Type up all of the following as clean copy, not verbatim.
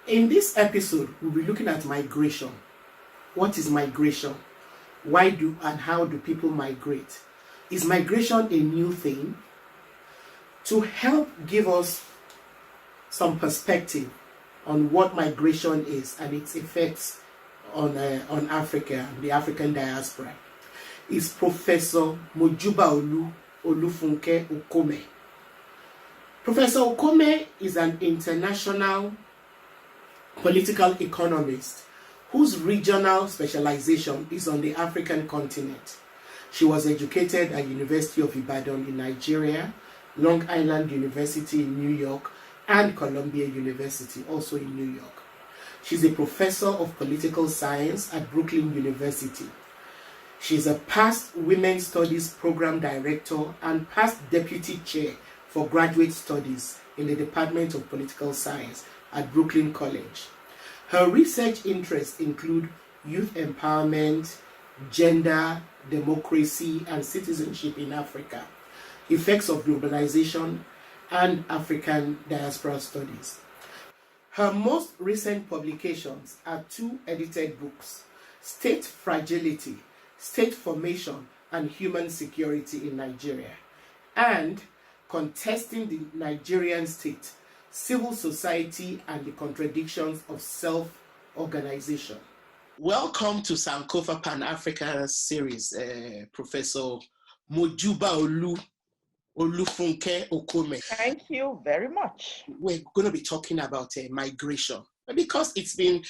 In this episode, we'll be looking at migration. What is migration? Why do and how do people migrate? Is migration a new thing? To help give us some perspective on what migration is and its effects on Africa, the African diaspora, is Professor Mojuba Olufunke Okome. Professor Okome is an international political economist whose regional specialization is on the African continent. She was educated at University of Ibadan in Nigeria, Long Island University in New York, and Columbia University, also in New York. She's a professor of political science at Brooklyn University. She's a past Women's Studies Program Director and past Deputy Chair for Graduate Studies in the Department of Political Science at Brooklyn College. Her research interests include youth empowerment, gender, democracy, and citizenship in Africa, effects of globalization, and African diaspora studies. Her most recent publications are 2 edited books, State Fragility, State Formation and Human Security in Nigeria, and Contesting the Nigerian State, Civil Society and the Contradictions of Self-Organization. Welcome to Sankofa Pan-Africa series, Professor Mojuba Olufunke Okome. Thank you very much. We're going to be talking about migration because it's been,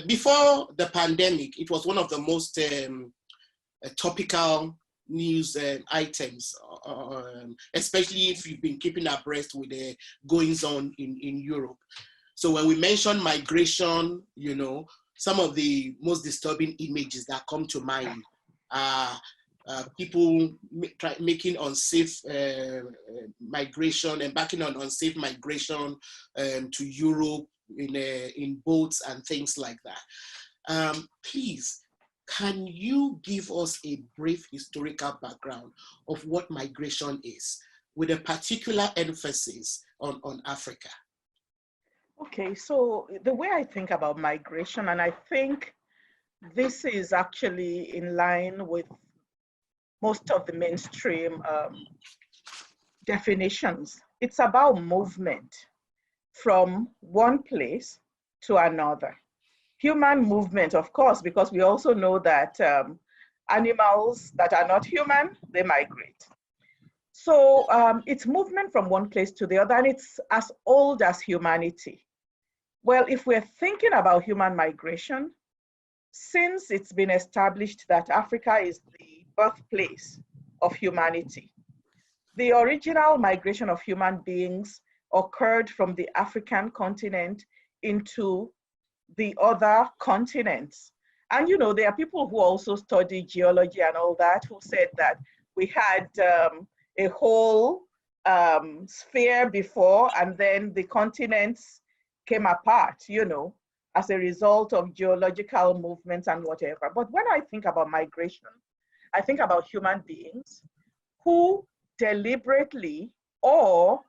before the pandemic, it was one of the most topical news items, especially if you've been keeping abreast with the goings on in Europe. So when we mention migration, some of the most disturbing images that come to mind are people making unsafe migration, embarking on unsafe migration to Europe in boats and things like that. Please, can you give us a brief historical background of what migration is, with a particular emphasis on Africa? Okay, so the way I think about migration, and I think this is actually in line with most of the mainstream definitions, it's about movement from one place to another. Human movement, of course, because we also know that animals that are not human, they migrate. So it's movement from one place to the other, and it's as old as humanity. Well, if we're thinking about human migration, since it's been established that Africa is the birthplace of humanity, the original migration of human beings occurred from the African continent into the other continents. And there are people who also study geology and all that who said that we had a whole sphere before, and then the continents came apart, as a result of geological movements and whatever. But when I think about migration, I think about human beings who deliberately or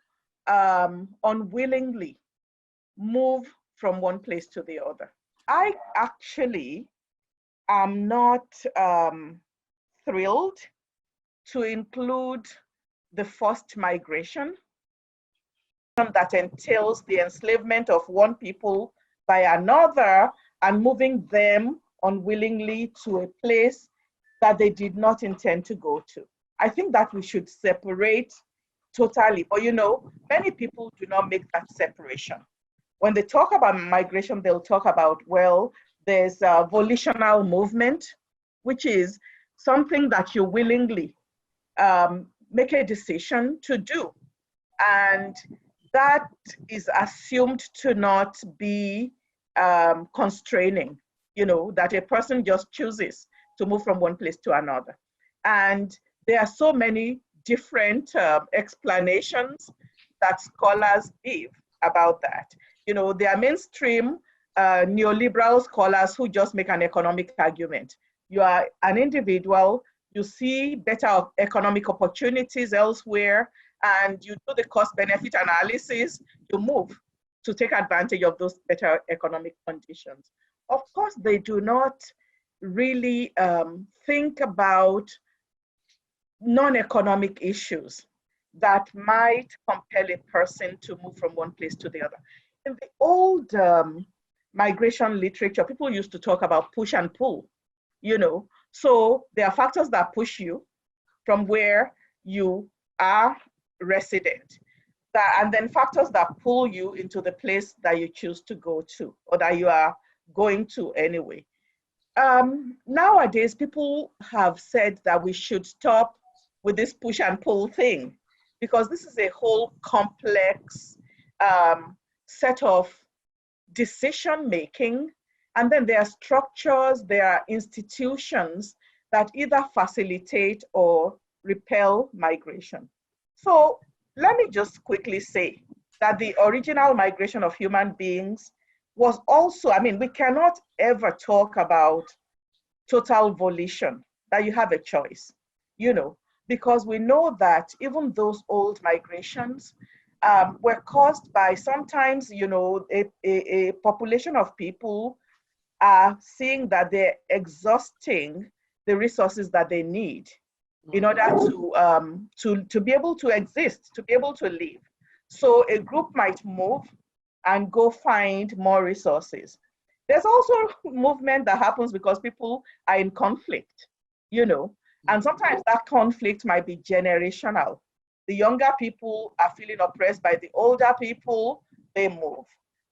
unwillingly move from one place to the other. I actually am not thrilled to include the forced migration that entails the enslavement of one people by another and moving them unwillingly to a place that they did not intend to go to. I think that we should separate totally, but many people do not make that separation. When they talk about migration, they'll talk about, well, there's a volitional movement, which is something that you willingly make a decision to do. And that is assumed to not be constraining, that a person just chooses to move from one place to another. And there are so many different explanations that scholars give about that. There are mainstream neoliberal scholars who just make an economic argument. You are an individual, you see better economic opportunities elsewhere, and you do the cost benefit analysis, you move to take advantage of those better economic conditions. Of course, they do not really think about non-economic issues that might compel a person to move from one place to the other. In the old migration literature, people used to talk about push and pull, you know. So there are factors that push you from where you are resident, and then factors that pull you into the place that you choose to go to or that you are going to anyway. Nowadays, people have said that we should stop with this push and pull thing, because this is a whole complex set of decision making. And then there are structures, there are institutions that either facilitate or repel migration. So let me just quickly say that the original migration of human beings was also, I mean, we cannot ever talk about total volition, that you have a choice, you know, because we know that even those old migrations were caused by sometimes, you know, a population of people are seeing that they're exhausting the resources that they need in order to be able to exist, to be able to live. So a group might move and go find more resources. There's also movement that happens because people are in conflict, you know, and sometimes that conflict might be generational. The younger people are feeling oppressed by the older people, they move.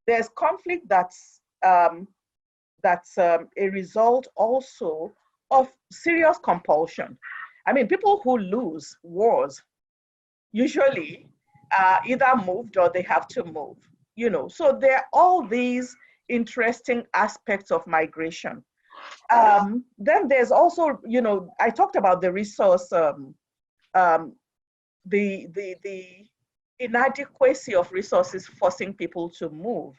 There's conflict that's a result also of serious compulsion. I mean, people who lose wars usually either moved or they have to move, you know. So there are all these interesting aspects of migration. Then there's also, you know, I talked about the resource, the inadequacy of resources forcing people to move.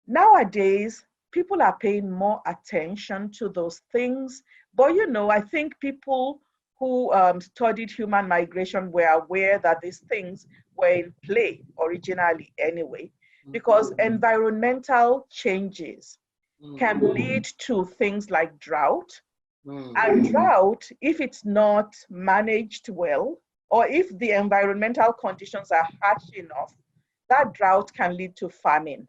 Nowadays, people are paying more attention to those things. But, you know, I think people who studied human migration were aware that these things were in play originally anyway, because environmental changes can lead to things like drought. And drought, if it's not managed well, or if the environmental conditions are harsh enough, that drought can lead to famine.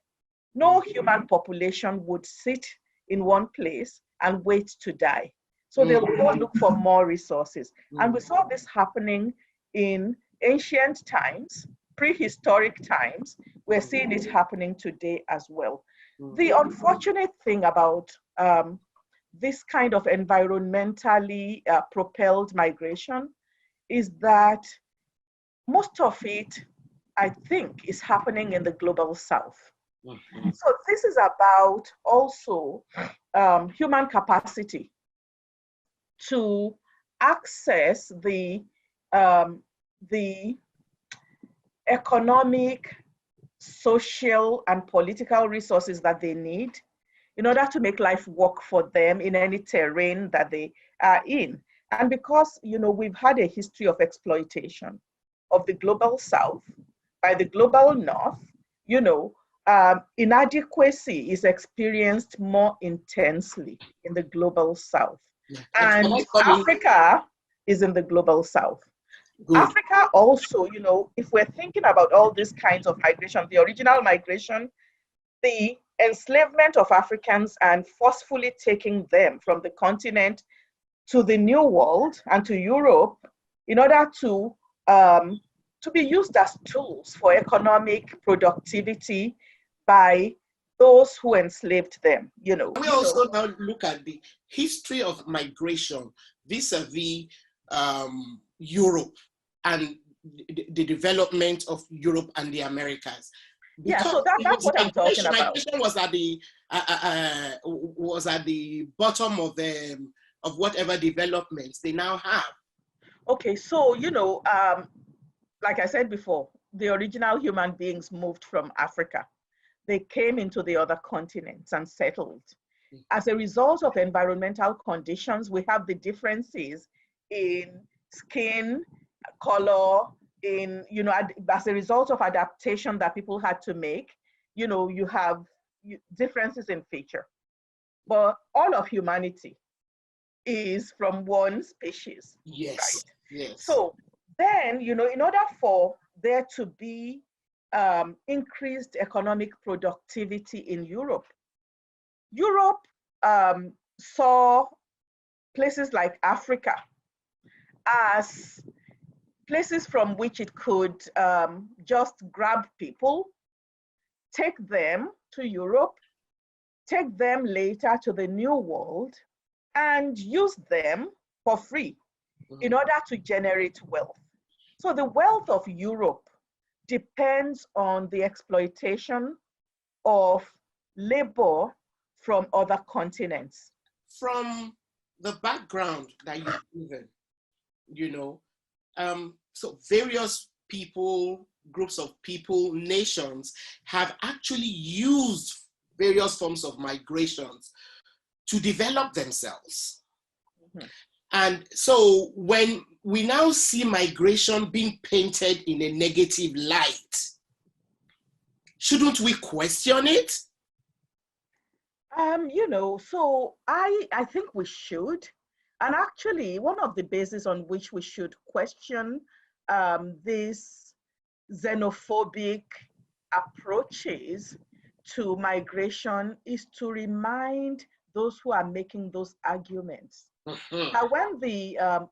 No human population would sit in one place and wait to die. So they'll go look for more resources. And we saw this happening in ancient times, prehistoric times. We're seeing it happening today as well. The unfortunate thing about this kind of environmentally propelled migration is that most of it, I think, is happening in the global south. So this is about also human capacity to access the economic, social, and political resources that they need in order to make life work for them in any terrain that they are in. And because, you know, we've had a history of exploitation of the global south by the global north, you know, inadequacy is experienced more intensely in the global south. And Africa is in the global south. Good. Africa also, you know, if we're thinking about all these kinds of migration, the original migration, the enslavement of Africans and forcefully taking them from the continent to the New World and to Europe in order to be used as tools for economic productivity by those who enslaved them, you know. We also now look at the history of migration vis-a-vis Europe and the development of Europe and the Americas. Because yeah, so that's what I'm talking about. Migration was at the bottom of whatever developments they now have. Okay, so, you know, like I said before, the original human beings moved from Africa. They came into the other continents and settled. As a result of environmental conditions, we have the differences in skin color, in, as a result of adaptation that people had to make, you have differences in feature. But all of humanity is from one species. Yes. Right? Yes. So then, in order for there to be increased economic productivity in Europe saw places like Africa as places from which it could just grab people, take them to Europe, take them later to the New World, and use them for free in order to generate wealth. So the wealth of Europe depends on the exploitation of labor from other continents. From the background that you've given, so various people, groups of people, nations have actually used various forms of migrations to develop themselves. Mm-hmm. And so when we now see migration being painted in a negative light, shouldn't we question it? So I think we should. And actually, one of the bases on which we should question these xenophobic approaches to migration is to remind those who are making those arguments. Mm-hmm. Now, when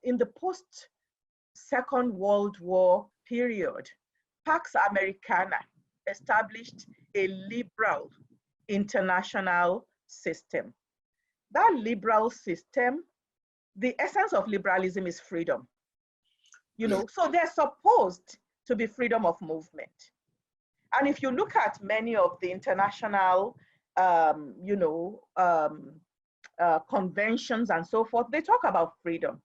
in the post-Second World War period, Pax Americana established a liberal international system. That liberal system, the essence of liberalism is freedom. So there's supposed to be freedom of movement. And if you look at many of the international, conventions and so forth, they talk about freedom.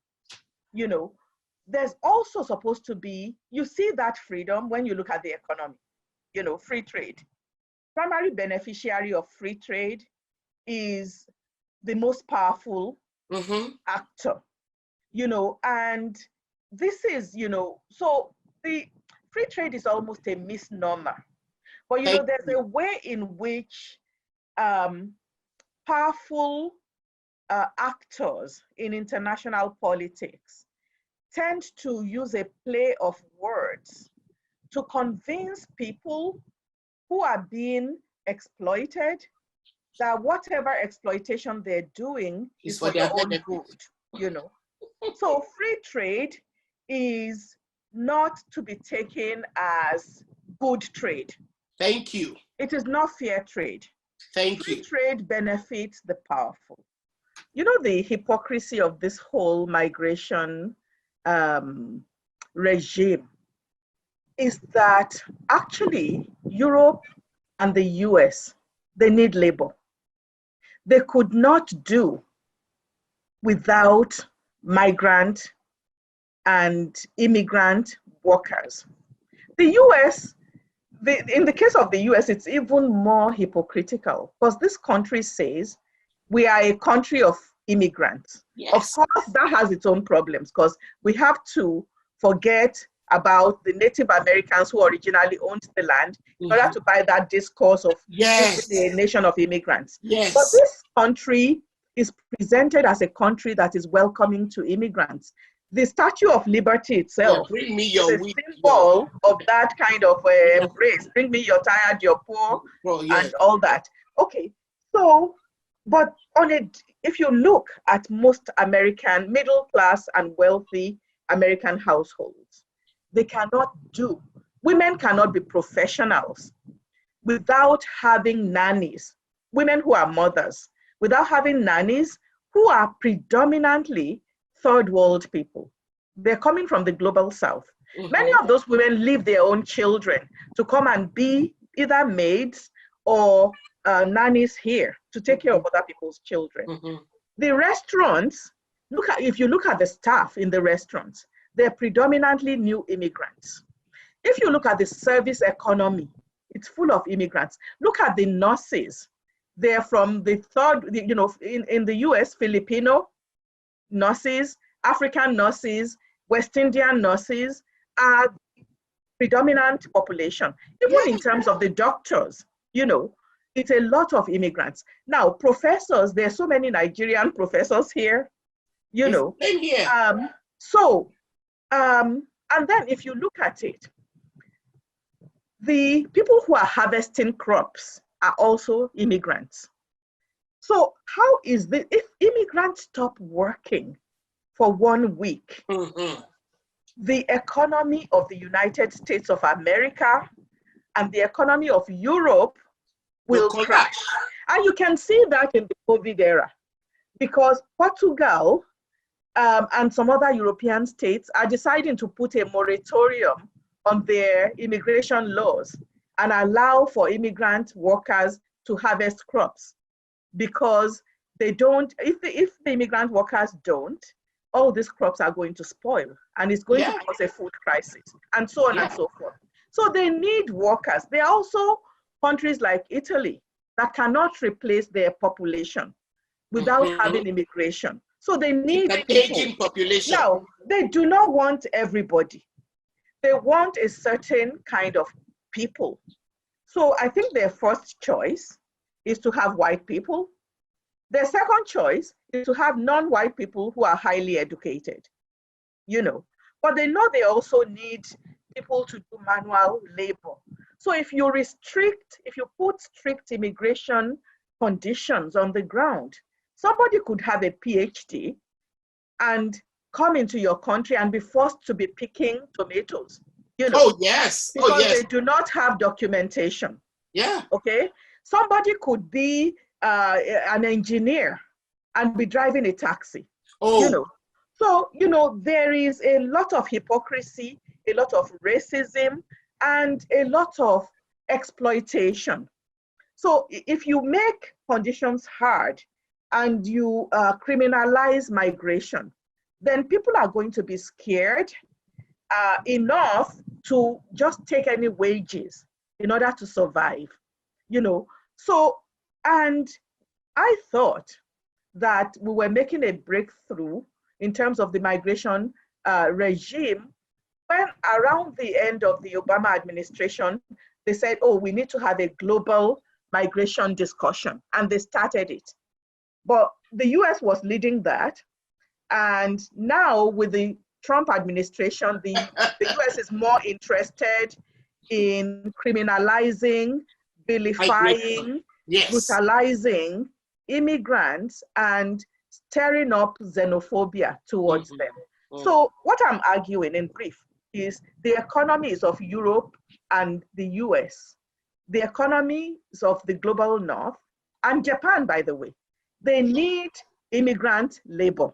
There's also supposed to be, you see that freedom when you look at the economy, free trade. Primary beneficiary of free trade is the most powerful actor, and this is, so the free trade is almost a misnomer. But, there's a way in which powerful actors in international politics tend to use a play of words to convince people who are being exploited that whatever exploitation they're doing is for their own good, So free trade is not to be taken as good trade. Thank you. It is not fair trade. Thank you. Free trade benefits the powerful. The hypocrisy of this whole migration regime is that actually Europe and the US, they need labor. They could not do without migrant and immigrant workers. The US, in the case of the US, it's even more hypocritical because this country says we are a country of immigrants. Yes. Of course, that has its own problems because we have to forget about the Native Americans who originally owned the land in order to buy that discourse of a nation of immigrants. Yes. But this country is presented as a country that is welcoming to immigrants. The Statue of Liberty itself is a symbol of that kind of embrace. Bring me your tired, your poor, and all that. Okay, so, but if you look at most American middle class and wealthy American households, they cannot women cannot be professionals without having nannies, women who are mothers, without having nannies who are predominantly third world people. They're coming from the global south. Mm-hmm. Many of those women leave their own children to come and be either maids or nannies here to take care of other people's children. Mm-hmm. The restaurants, if you look at the staff in the restaurants, they're predominantly new immigrants. If you look at the service economy, it's full of immigrants. Look at the nurses. They're from the in the US, Filipino nurses, African nurses, West Indian nurses are predominant population, even in terms of the doctors, it's a lot of immigrants. Now, professors, there are so many Nigerian professors here, Same here. And then if you look at it, the people who are harvesting crops are also immigrants. So how is this, if immigrants stop working for 1 week, the economy of the United States of America and the economy of Europe will crash. And you can see that in the COVID era, because Portugal and some other European states are deciding to put a moratorium on their immigration laws and allow for immigrant workers to harvest crops, because they don't, if the immigrant workers don't, all these crops are going to spoil, and it's going to cause a food crisis, and so on and so forth. So they need workers. There are also countries like Italy that cannot replace their population without having immigration. So they need an people. aging population. Now, they do not want everybody. They want a certain kind of people. So I think their first choice is to have white people. Their second choice is to have non-white people who are highly educated, But they know they also need people to do manual labor. So if you put strict immigration conditions on the ground, somebody could have a PhD and come into your country and be forced to be picking tomatoes, Oh, yes. Because they do not have documentation. Yeah. Okay. Somebody could be an engineer and be driving a taxi. Oh. So, there is a lot of hypocrisy, a lot of racism, and a lot of exploitation. So if you make conditions hard and you criminalize migration, then people are going to be scared enough to just take any wages in order to survive, So, and I thought that we were making a breakthrough in terms of the migration regime when around the end of the Obama administration, they said, oh, we need to have a global migration discussion, and they started it. But the US was leading that. And now with the Trump administration, the US is more interested in criminalizing, vilifying, brutalizing immigrants and stirring up xenophobia towards them. So what I'm arguing in brief is the economies of Europe and the US, the economies of the global north, and Japan, by the way, they need immigrant labor,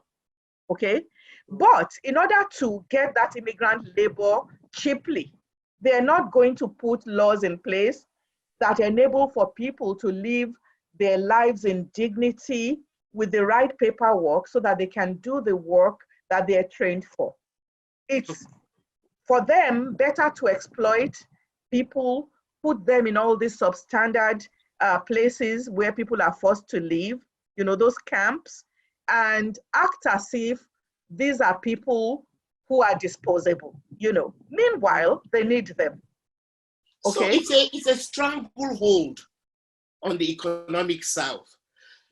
okay? But in order to get that immigrant labor cheaply, they're not going to put laws in place that enable for people to live their lives in dignity with the right paperwork so that they can do the work that they're trained for. It's for them better to exploit people, put them in all these substandard places where people are forced to live, those camps, and act as if these are people who are disposable, Meanwhile, they need them. Okay. So it's a stranglehold on the economic South.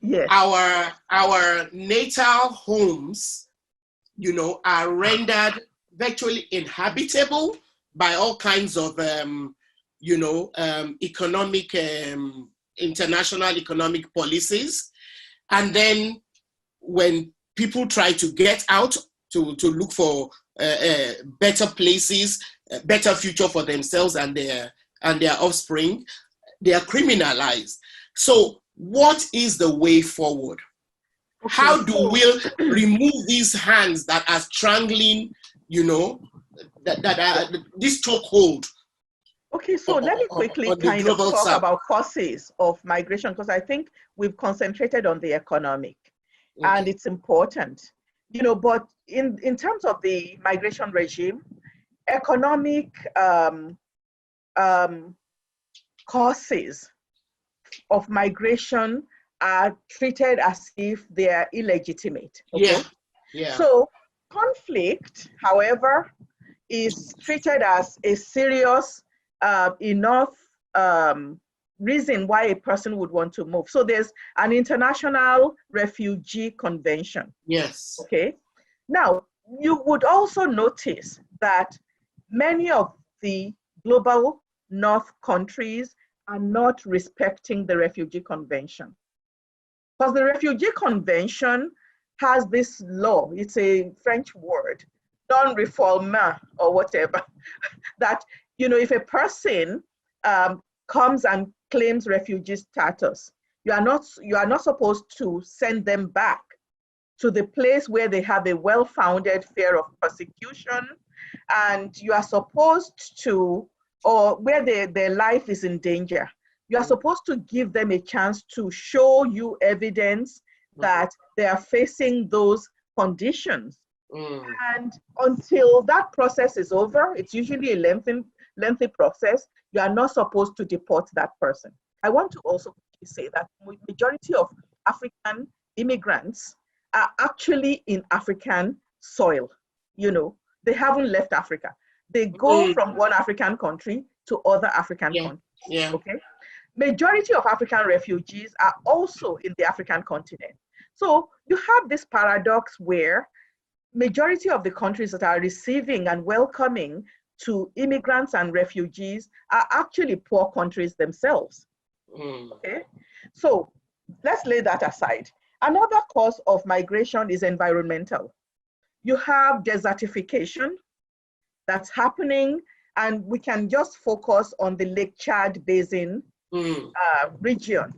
Yes. Our natal homes, are rendered virtually inhabitable by all kinds of, economic, international economic policies. And then when people try to get out to look for better places, better future for themselves and their offspring, they are criminalized. So what is the way forward? Okay. How do we remove these hands that are strangling, that are this chokehold? Okay, so let me quickly kind of talk about causes of migration, because I think we've concentrated on the economic, and it's important, but in terms of the migration regime, economic causes of migration are treated as if they are illegitimate. Okay? Yeah. So conflict, however, is treated as a serious enough reason why a person would want to move. So there's an international refugee convention. Yes. Okay. Now, you would also notice that many of the global North countries are not respecting the refugee convention. Because the refugee convention has this law, it's a French word, non-refoulement or whatever, that, you know, if a person comes and claims refugee status, you are not supposed to send them back to the place where they have a well-founded fear of persecution, and you are supposed to, or where their life is in danger. You are supposed to give them a chance to show you evidence that they are facing those conditions. And until that process is over, it's usually a lengthy process, you are not supposed to deport that person. I want to also say that majority of African immigrants are actually in African soil. You know, they haven't left Africa. They go from one African country to other African countries. Yeah. Okay. Majority of African refugees are also in the African continent. So you have this paradox where majority of the countries that are receiving and welcoming to immigrants and refugees are actually poor countries themselves. Okay, so let's lay that aside. Another cause of migration is environmental. You have desertification that's happening, and we can just focus on the Lake Chad Basin region.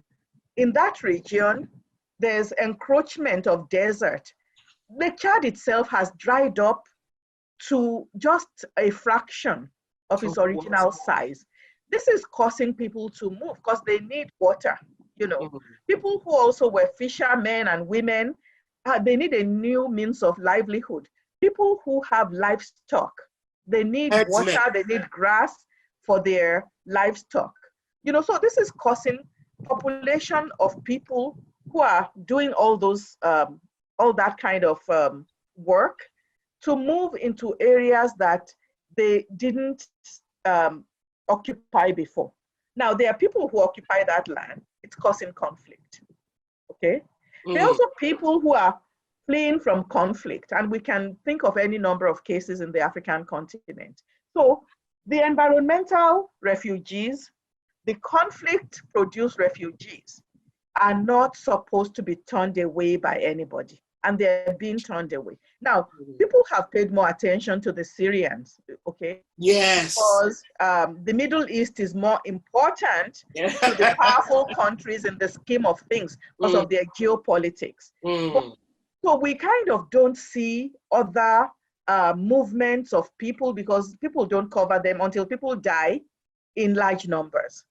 In that region, there's encroachment of desert. Lake Chad itself has dried up to just a fraction of its original size. This is causing people to move because they need water. You know, people who also were fishermen and women, they need a new means of livelihood. People who have livestock, they need water, they need grass for their livestock. You know, so this is causing population of people who are doing all those, all that kind of work to move into areas that they didn't occupy before. Now, there are people who occupy that land. It's causing conflict, okay? There are also people who are fleeing from conflict, and we can think of any number of cases in the African continent. So the environmental refugees, the conflict-produced refugees are not supposed to be turned away by anybody, and they're being turned away. Now, people have paid more attention to the Syrians, okay? Yes. Because the Middle East is more important to the powerful countries in the scheme of things because of their geopolitics. So we kind of don't see other movements of people because people don't cover them until people die in large numbers.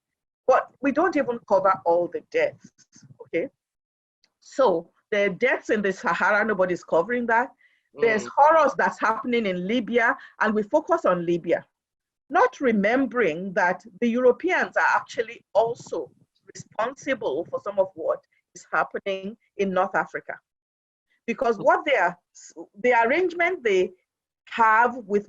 But we don't even cover all the deaths, okay? So the deaths in the Sahara, nobody's covering that. There's horrors that's happening in Libya, and we focus on Libya, not remembering that the Europeans are actually also responsible for some of what is happening in North Africa. Because what the arrangement they have with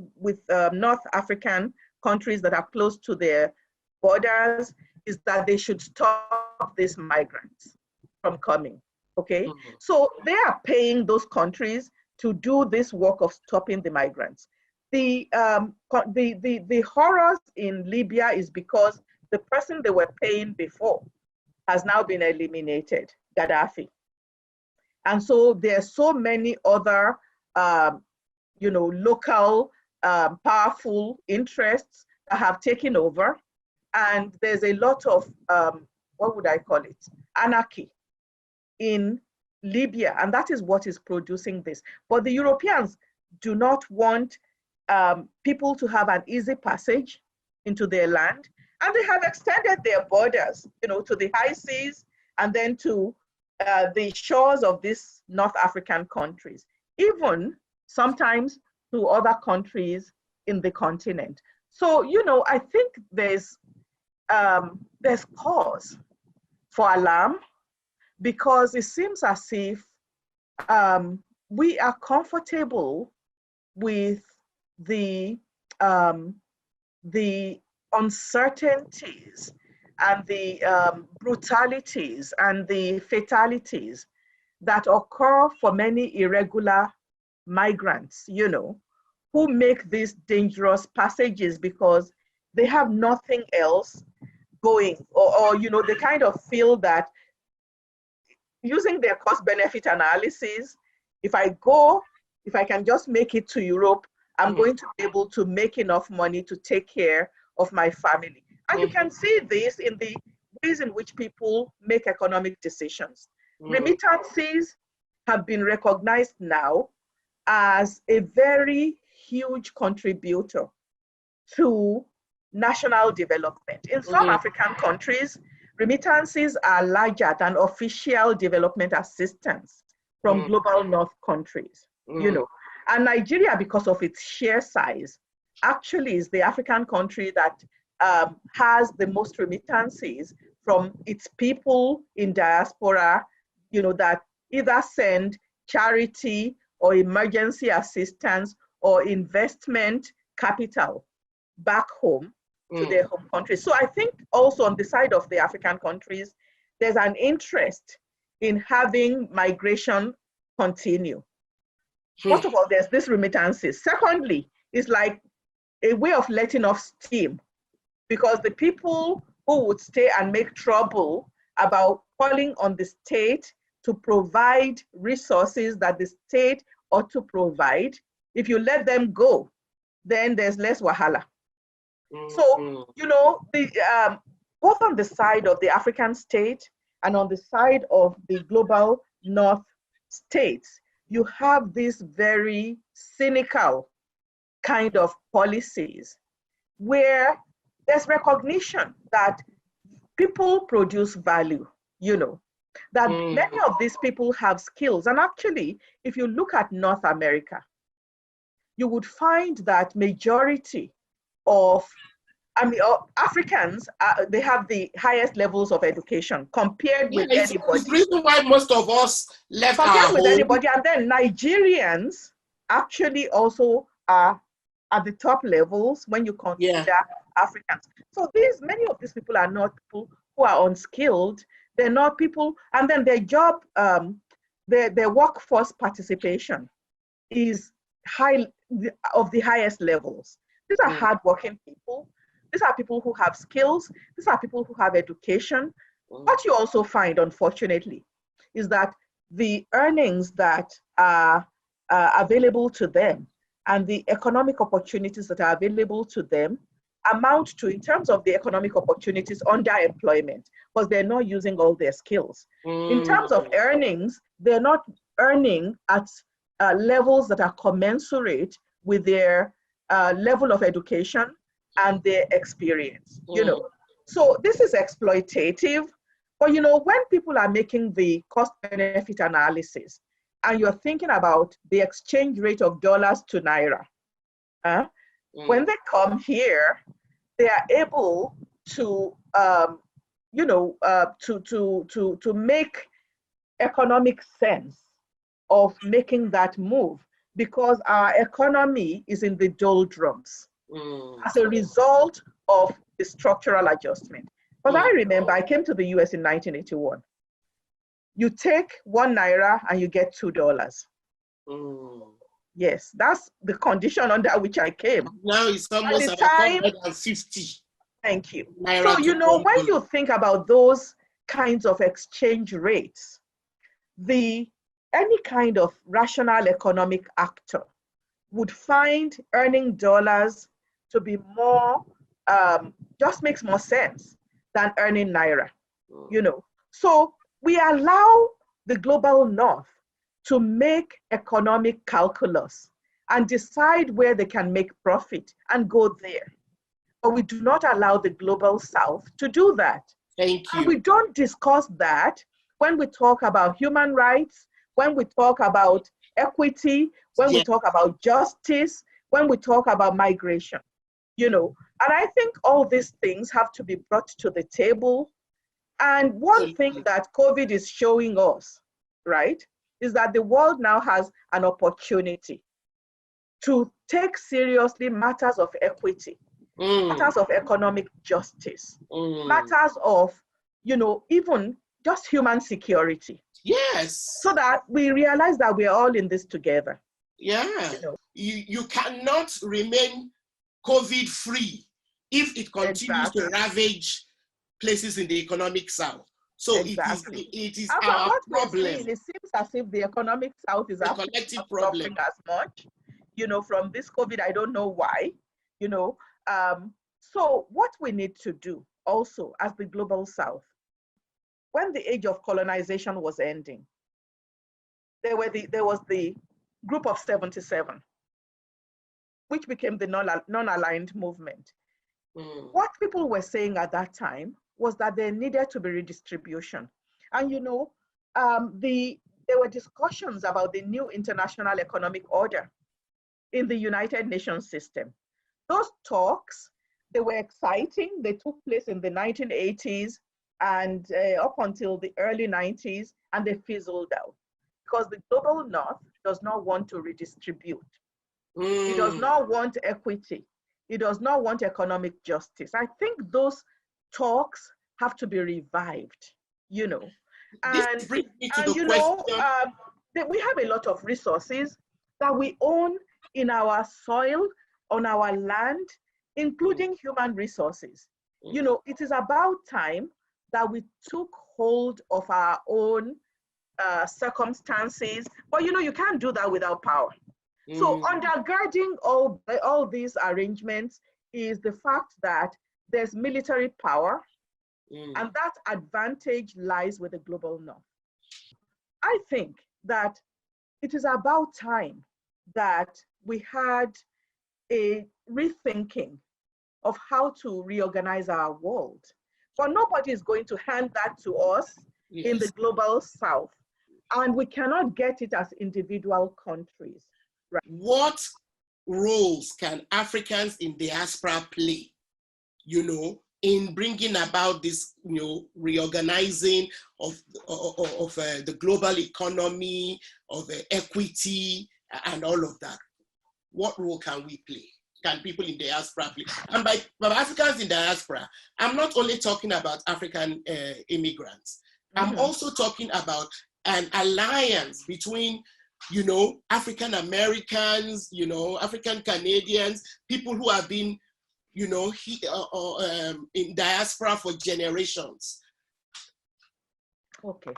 North African countries that are close to their borders is that they should stop these migrants from coming, okay? So they are paying those countries to do this work of stopping the migrants. The horrors in Libya is because the person they were paying before has now been eliminated, Gaddafi. And so there are so many other, you know, local powerful interests that have taken over. And there's a lot of, what would I call it, anarchy in Libya. And that is what is producing this. But the Europeans do not want people to have an easy passage into their land. And they have extended their borders, you know, to the high seas and then to the shores of these North African countries, even sometimes to other countries in the continent. So, you know, I think there's cause for alarm because it seems as if we are comfortable with the the uncertainties and the brutalities and the fatalities that occur for many irregular migrants, who make these dangerous passages because they have nothing else going, or they kind of feel that using their cost benefit analysis, if I can just make it to Europe, I'm going to be able to make enough money to take care of my family. And you can see this in the ways in which people make economic decisions. Remittances have been recognized now as a very huge contributor to national development. In some African countries, remittances are larger than official development assistance from global north countries, And Nigeria, because of its sheer size, actually is the African country that has the most remittances from its people in diaspora, that either send charity or emergency assistance or investment capital back home to their home country. So I think also on the side of the African countries, there's an interest in having migration continue. First of all, there's this remittances. Secondly, it's like a way of letting off steam, because the people who would stay and make trouble about calling on the state to provide resources that the state ought to provide, if you let them go, then there's less wahala. So, both on the side of the African state and on the side of the global north states, you have these very cynical kind of policies where there's recognition that people produce value, that many of these people have skills. And actually, if you look at North America, you would find that majority of Africans, they have the highest levels of education compared with anybody. It's the reason why most of us left compared with home. Anybody. And then Nigerians actually also are at the top levels when you consider Africans. So many of these people are not people who are unskilled. They're not people, and then their job, their workforce participation is of the highest levels. These are hardworking people. These are people who have skills. These are people who have education. What you also find, unfortunately, is that the earnings that are available to them and the economic opportunities that are available to them amount to, in terms of the economic opportunities, underemployment, because they're not using all their skills. In terms of earnings, they're not earning at levels that are commensurate with their level of education and their experience, So this is exploitative. But, when people are making the cost-benefit analysis and you're thinking about the exchange rate of dollars to naira, when they come here, they are able to, to make economic sense of making that move, because our economy is in the doldrums as a result of the structural adjustment. But I remember I came to the US in 1981. You take 1 naira and you get $2. Yes, that's the condition under which I came. Now it's almost At the time, 450. Thank you. Naira So, when you think about those kinds of exchange rates, any kind of rational economic actor would find earning dollars to be more, just makes more sense than earning naira, So we allow the global north to make economic calculus and decide where they can make profit and go there. But we do not allow the global south to do that. Thank you. And we don't discuss that when we talk about human rights, when we talk about equity, when we talk about justice, when we talk about migration, And I think all these things have to be brought to the table. And one thing that COVID is showing us, right, is that the world now has an opportunity to take seriously matters of equity, matters of economic justice, matters of, even just human security. Yes. So that we realize that we're all in this together. Yeah. You cannot remain COVID-free if it continues to ravage places in the economic south. So exactly. it is and our what problem. We're seeing, it seems as if the economic south is actually not suffering as much, from this COVID. I don't know why, so what we need to do also as the global south, when the age of colonization was ending, there was the group of 77, which became the non-aligned movement. What people were saying at that time was that there needed to be redistribution. And there were discussions about the new international economic order in the United Nations system. Those talks, they were exciting. They took place in the 1980s and up until the early 90s, and they fizzled out because the global north does not want to redistribute. It does not want equity. It does not want economic justice. I think those talks have to be revived, This brings me to the question. We have a lot of resources that we own in our soil, on our land, including human resources. It is about time that we took hold of our own circumstances, but you can't do that without power. So undergirding all these arrangements is the fact that there's military power, and that advantage lies with the global north. I think that it is about time that we had a rethinking of how to reorganize our world. But nobody is going to hand that to us in the global south, and we cannot get it as individual countries. Right. What roles can Africans in diaspora play, in bringing about this, reorganizing of the global economy, of equity, and all of that? What role can we play? Can people in diaspora play? And by Africans in diaspora, I'm not only talking about African immigrants. I'm also talking about an alliance between African Americans, African Canadians, people who have been, in diaspora for generations. Okay.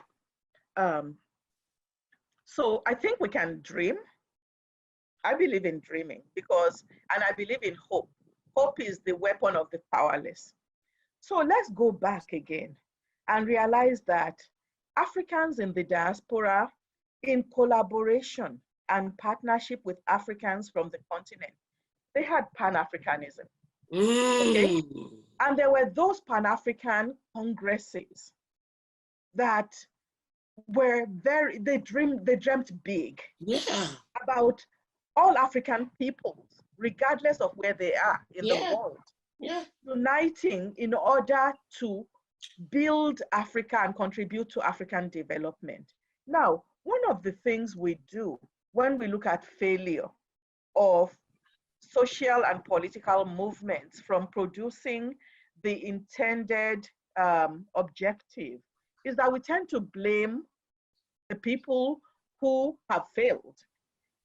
So I think we can dream. I believe in dreaming and I believe in hope. Hope is the weapon of the powerless. So let's go back again and realize that Africans in the diaspora, in collaboration and partnership with Africans from the continent, they had Pan-Africanism. Okay? And there were those Pan-African congresses that were they dreamt big about all African peoples, regardless of where they are in the world, uniting in order to build Africa and contribute to African development. Now, one of the things we do when we look at failure of social and political movements from producing the intended objective is that we tend to blame the people who have failed.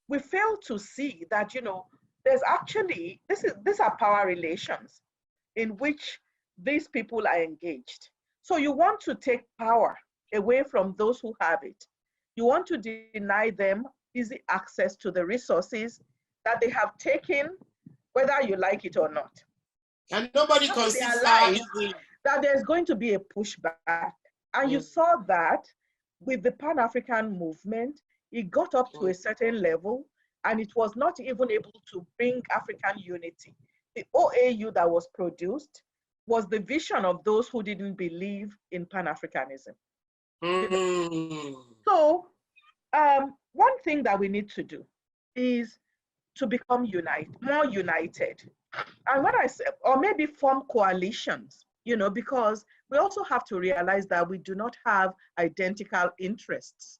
We fail to see that, there's actually, these are power relations in which these people are engaged. So you want to take power away from those who have it. You want to deny them easy access to the resources that they have taken, whether you like it or not. And nobody considers that there's going to be a pushback. And you saw that with the Pan-African movement, it got up to a certain level, and it was not even able to bring African unity. The OAU that was produced was the vision of those who didn't believe in Pan-Africanism. So one thing that we need to do is to become more united. And when I say, or maybe form coalitions, because we also have to realize that we do not have identical interests.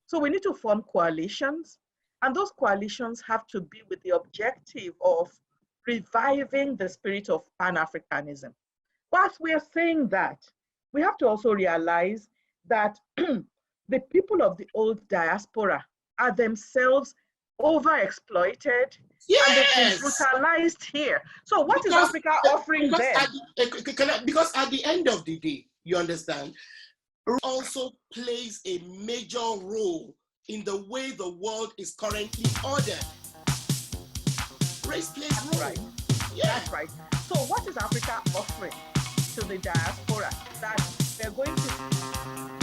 So we need to form coalitions And those coalitions have to be with the objective of reviving the spirit of Pan-Africanism. But we are saying that, we have to also realize that the people of the old diaspora are themselves overexploited and they've been Yes. brutalized here. So what is Africa offering them? Because at the end of the day, you understand, also plays a major role in the way the world is currently ordered. Race plays a role. Right. Yeah. That's right. So what is Africa offering to the diaspora that they're going to